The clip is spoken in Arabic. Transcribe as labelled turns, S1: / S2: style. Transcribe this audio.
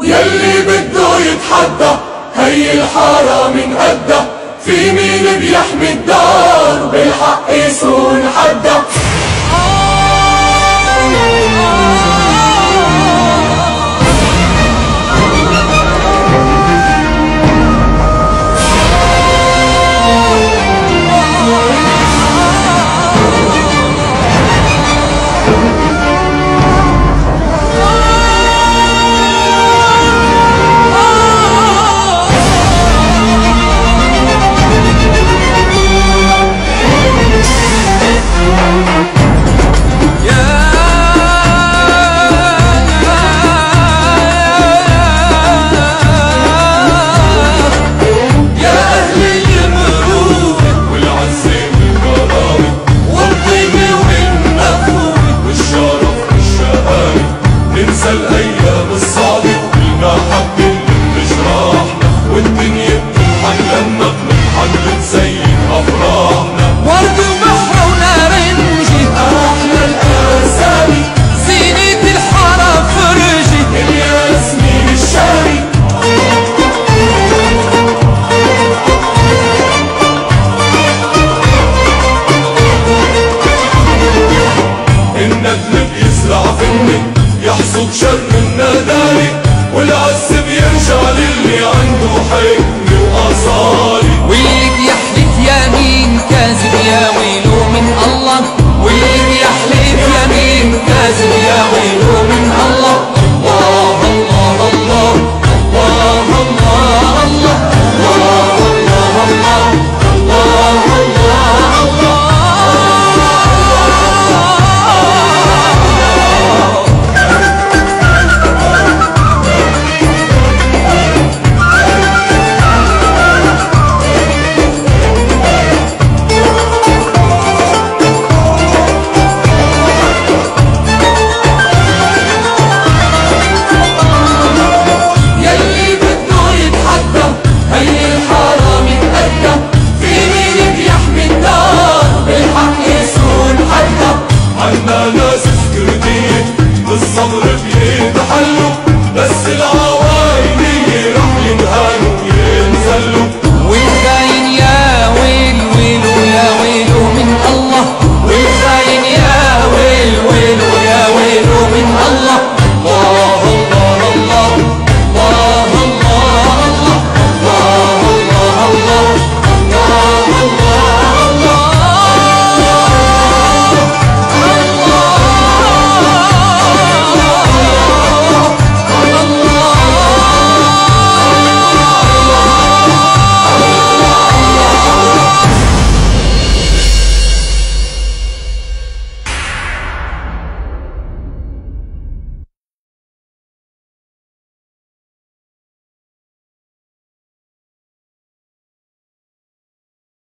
S1: يلي بده يتحدى هي الحارة من قدها، في مين بيحمي الدار بالحق يصون حدا.
S2: الأيام الصعبة كلنا حابين نجرحنا، والدنيا بتضحك لما بنضحك بتزين أفراحنا.
S3: ورد وبحر ونارنجي
S1: أحلى الأسامي،
S3: زينة الحارة فرجي
S1: الياسمين الشامي.
S2: الندل بيزرع في الند يحصد شر النداري، والعز بيرجع للي عنده حكمة وأصالي.
S3: واللي بيحلف يمين كاذب يا ويله من الله، واللي بيحلف يمين كاذب يا ويله من الله. الله الله الله الله الله الله الله الله الله الله الله.
S1: عنا ناس